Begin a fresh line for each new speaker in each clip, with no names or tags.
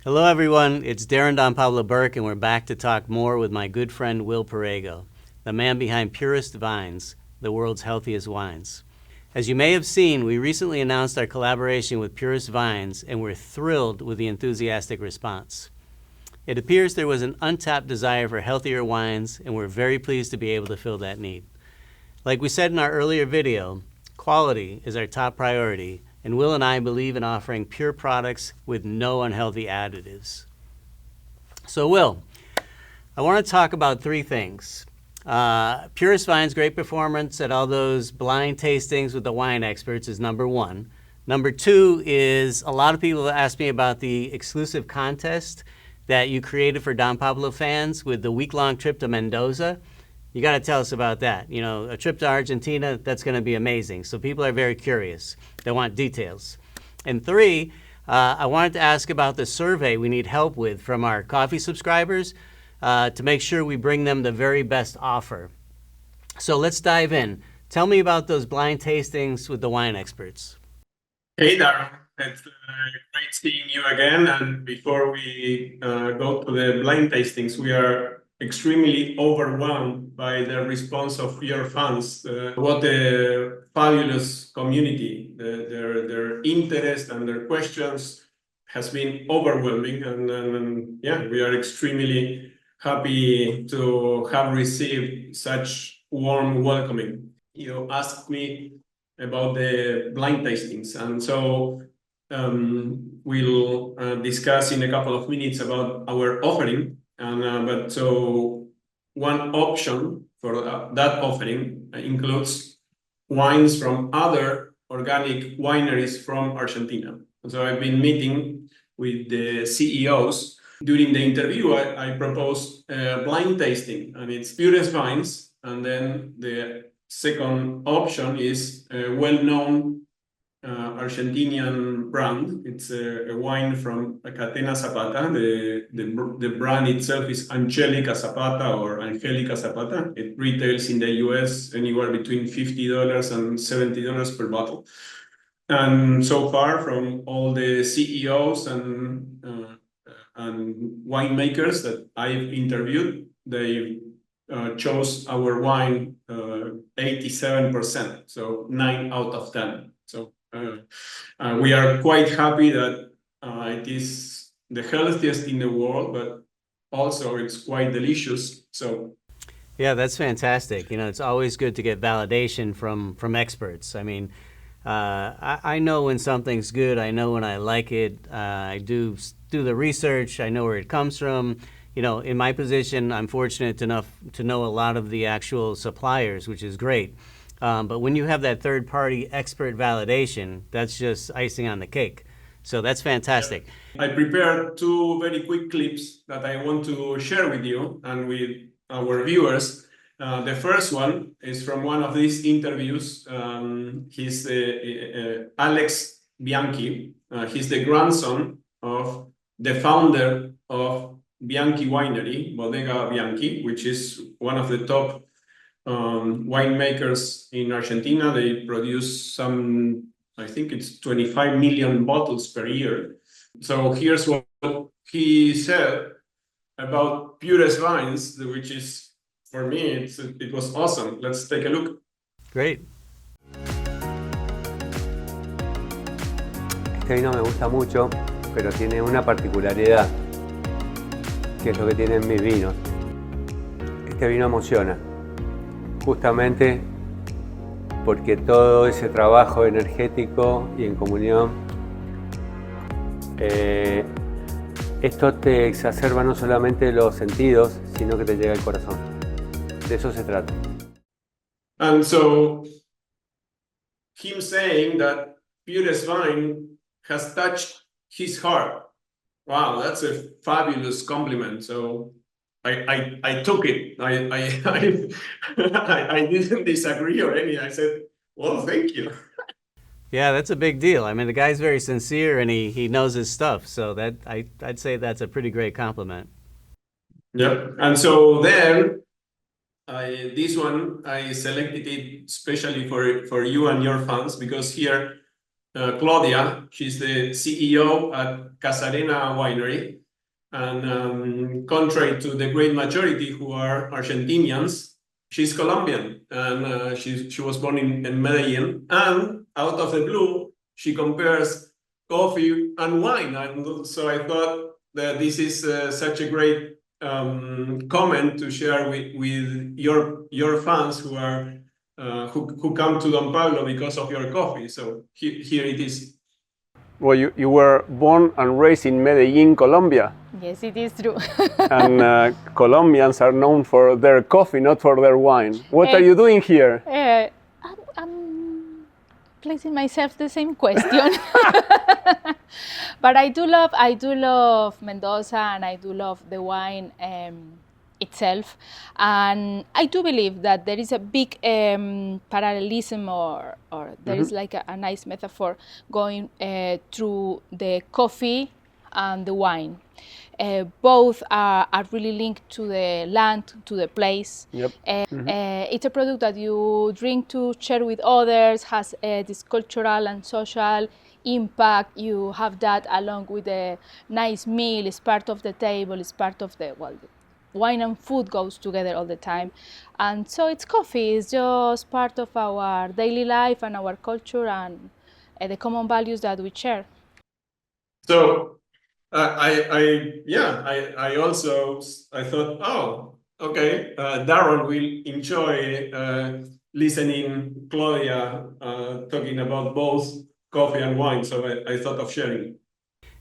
Hello everyone, it's Darren Don Pablo Burke and we're back to talk more with my good friend Will Perego, the man behind Purest Vines, the world's healthiest wines. As you may have seen, we recently announced our collaboration with Purest Vines and we're thrilled with the enthusiastic response. It appears there was an untapped desire for healthier wines and we're very pleased to be able to fill that need. Like we said in our earlier video, quality is our top priority, and Will and I believe in offering pure products with no unhealthy additives. So Will, I want to talk about three things. Purest Vines' great performance at all those blind tastings with the wine experts is number one. Number two is a lot of people ask me about the exclusive contest that you created for Don Pablo fans with the week-long trip to Mendoza. You got to tell us about that. You know, a trip to Argentina, that's going to be amazing. So people are very curious. They want details. And three, I wanted to ask about the survey we need help with from our coffee subscribers to make sure we bring them the very best offer. So let's dive in. Tell me about those blind tastings with the wine experts.
Hey, Darren. It's great seeing you again. And before we go to the blind tastings, we are extremely overwhelmed by the response of your fans. What a fabulous community. Their interest and their questions has been overwhelming. And yeah, we are extremely happy to have received such warm welcoming. You asked me about the blind tastings. And so we'll discuss in a couple of minutes about our offering. But so one option for that offering includes wines from other organic wineries from Argentina. So I've been meeting with the CEOs. During the interview, I proposed blind tasting, and it's Purest Vines. And then the second option is a well-known Argentinian brand. It's a wine from Catena Zapata. The brand itself is Angelica Zapata or Angelica Zapata. It retails in the US anywhere between $50 and $70 per bottle. And so far, from all the CEOs and winemakers that I've interviewed, they chose our wine 87%, so 9 out of 10. So we are quite happy that it is the healthiest in the world, but also it's quite delicious. So
yeah, that's fantastic. You know, it's always good to get validation from experts. I mean, I know when something's good. I know when I like it. I do the research. I know where it comes from. You know, in my position, I'm fortunate enough to know a lot of the actual suppliers, which is great. But when you have that third-party expert validation, that's just icing on the cake. So that's fantastic.
I prepared two very quick clips that I want to share with you and with our viewers. The first one is from one of these interviews. He's Alex Bianchi. He's the grandson of the founder of Bianchi Winery, Bodega Bianchi, which is one of the top winemakers in Argentina. They produce some, I think it's 25 million bottles per year. So here's what he said about Purest Vines, which is, for me, it was awesome. Let's take a look.
Great.
Este vino me gusta mucho, pero tiene una particularidad, que es lo que tienen mis vinos. Este vino emociona, justamente porque todo ese trabajo energético y en comunión, esto te exacerba no solamente los sentidos, sino que te llega al corazón. De eso se trata.
And so, him saying that Purest Vine has touched his heart. Wow, that's a fabulous compliment. So I took it. I didn't disagree or anything. I said, well, thank you.
Yeah, that's a big deal. I mean, the guy's very sincere and he knows his stuff. So that I'd say that's a pretty great compliment.
Yeah. And so then this one, I selected it especially for you and your fans, because here Claudia. She's the CEO at Casarena Winery. And contrary to the great majority who are Argentinians, she's Colombian, and she was born in Medellin. And out of the blue, she compares coffee and wine. And so I thought that this is such a great comment to share with your fans who are who come to Don Pablo because of your coffee. So here it is.
Well, you were born and raised in Medellin, Colombia.
Yes, it is true.
And Colombians are known for their coffee, not for their wine. What are you doing here?
I'm placing myself the same question. But I do love Mendoza, and I do love the wine itself. And I do believe that there is a big parallelism, or there is like a nice metaphor going through the coffee and the wine. Both are really linked to the land, to the place.
Yep.
It's a product that you drink to share with others, has this cultural and social impact. You have that along with a nice meal. It's part of the table, it's part of the, well, wine and food goes together all the time. And so it's coffee, it's just part of our daily life and our culture and the common values that we share.
So I also thought, oh, okay, Darren will enjoy listening Claudia talking about both coffee and wine. So I thought of sharing.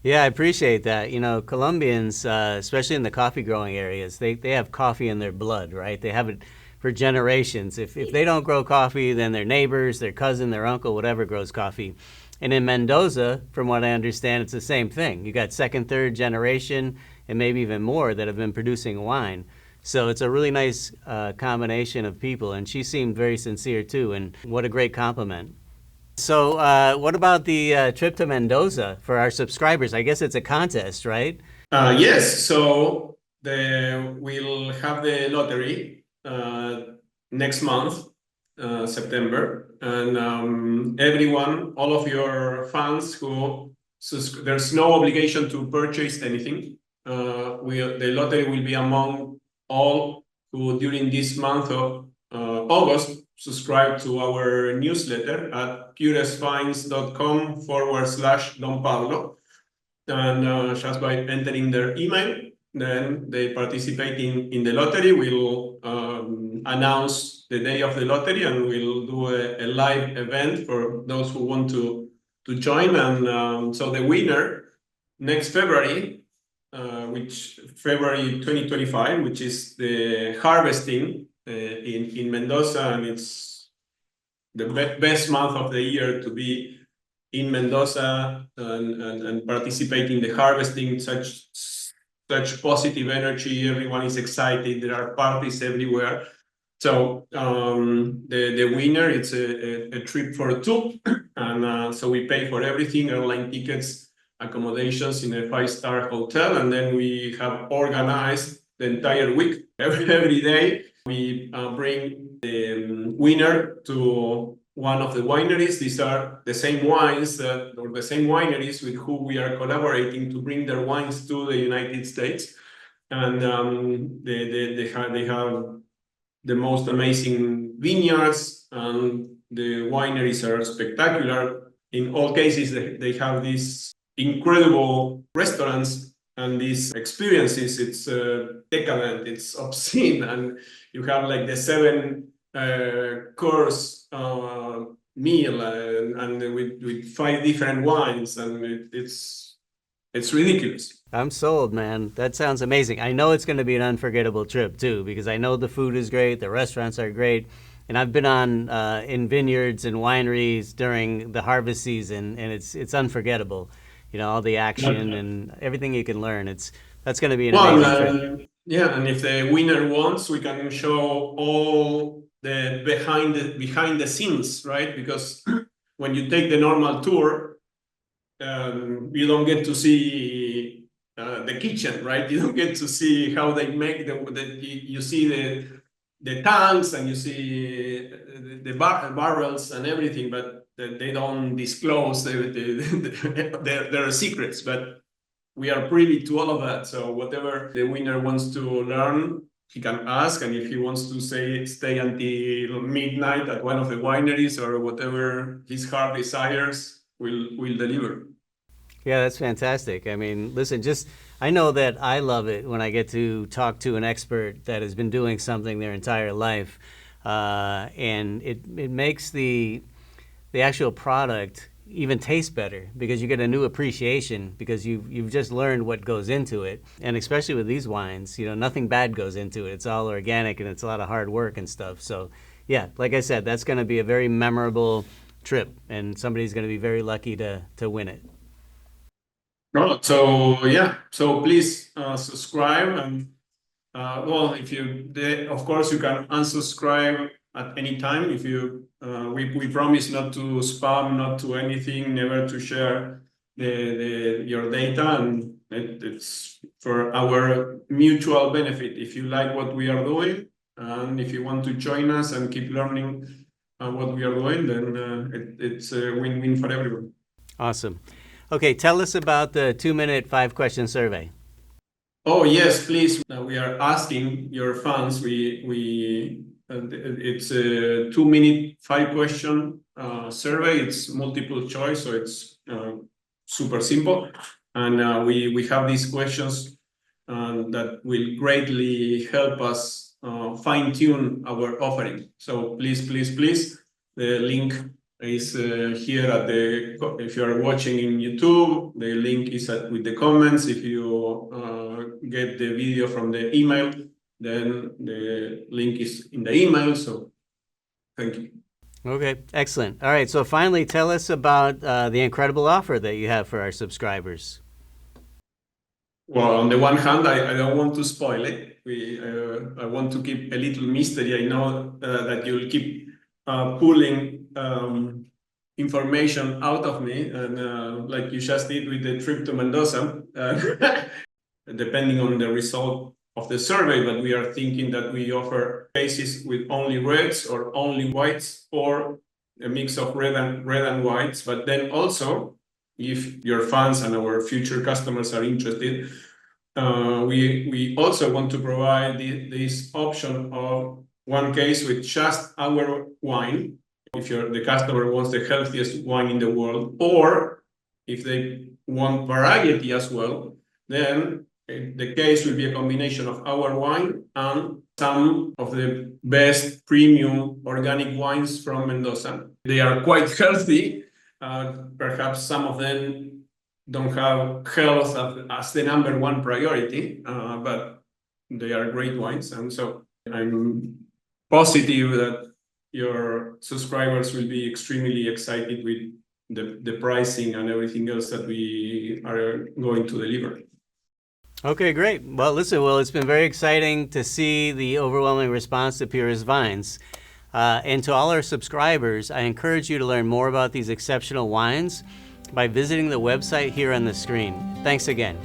Yeah, I appreciate that. You know, Colombians, especially in the coffee growing areas, they have coffee in their blood, right? They have it for generations. If they don't grow coffee, then their neighbors, their cousin, their uncle, whatever grows coffee. And in Mendoza, from what I understand, it's the same thing. You got second, third generation, and maybe even more that have been producing wine. So it's a really nice combination of people. And she seemed very sincere too. And what a great compliment. So what about the trip to Mendoza for our subscribers? I guess it's a contest, right?
Yes. So we'll have the lottery next month, September. And everyone, all of your fans who, there's no obligation to purchase anything. The lottery will be among all who during this month of August subscribe to our newsletter at purestvines.com/Don Pablo. And just by entering their email, then they participate in the lottery. We'll announce the day of the lottery, and we'll do a live event for those who want to join. And so the winner next February, which February 2025, which is the harvesting in Mendoza, and it's the best month of the year to be in Mendoza and participate in the harvesting. Such positive energy, everyone is excited, there are parties everywhere. So the winner, it's a trip for two, and so we pay for everything, airline tickets, accommodations in a 5-star hotel, and then we have organized the entire week. Every day we bring the winner to one of the wineries. These are the same wines or the same wineries with who we are collaborating to bring their wines to the United States. And they have the most amazing vineyards, and the wineries are spectacular. In all cases, they have these incredible restaurants and these experiences. It's decadent, it's obscene, and you have like the 7-course meal and with 5 different wines, and it's ridiculous.
I'm sold, man. That sounds amazing. I know it's going to be an unforgettable trip too, because I know the food is great, the restaurants are great, and I've been on in vineyards and wineries during the harvest season, and it's unforgettable. You know, all the action and everything you can learn. That's going to be an amazing trip.
Yeah, and if the winner wants, we can show all the behind the scenes, right? Because when you take the normal tour, you don't get to see the kitchen, right? You don't get to see how they make you see the tanks, and you see the barrels and everything, but they don't disclose their secrets, but we are privy to all of that. So whatever the winner wants to learn, he can ask, and if he wants to stay until midnight at one of the wineries or whatever his heart desires, we'll deliver.
Yeah, that's fantastic. I mean, listen, I know that I love it when I get to talk to an expert that has been doing something their entire life, and it makes the actual product even taste better because you get a new appreciation because you've just learned what goes into it. And especially with these wines, nothing bad goes into it. It's all organic and it's a lot of hard work and stuff. So yeah, like I said, that's going to be a very memorable trip and somebody's going to be very lucky to win it.
No, so yeah, so please subscribe, and well, of course you can unsubscribe at any time. If you, we promise not to spam, not to anything, never to share your data, and it's for our mutual benefit. If you like what we are doing, and if you want to join us and keep learning what we are doing, then it's a win-win for everyone.
Awesome. Okay, tell us about the 2-minute 5-question survey.
Oh yes, please. We are asking your fans. It's a 2-minute 5-question survey. It's multiple choice, so it's super simple. And we have these questions that will greatly help us fine-tune our offering. So please, the link is here if you are watching in YouTube. The link is with the comments. If you get the video from the email, then the link is in the email. So thank you.
Okay, excellent. All right, so finally tell us about the incredible offer that you have for our subscribers.
Well, on the one hand, I don't want to spoil it. I want to keep a little mystery. I know that you'll keep pulling information out of me, and like you just did with the trip to Mendoza, depending on the result of the survey. But we are thinking that we offer cases with only reds or only whites, or a mix of red and whites. But then also, if your fans and our future customers are interested, we also want to provide this option of one case with just our wine, if the customer wants the healthiest wine in the world, or if they want variety as well, then the case will be a combination of our wine and some of the best premium organic wines from Mendoza. They are quite healthy. Perhaps some of them don't have health as the #1 priority, but they are great wines. And so I'm positive that your subscribers will be extremely excited with the pricing and everything else that we are going to deliver.
Okay, great. Well, it's been very exciting to see the overwhelming response to Purest Vines. And to all our subscribers, I encourage you to learn more about these exceptional wines by visiting the website here on the screen. Thanks again.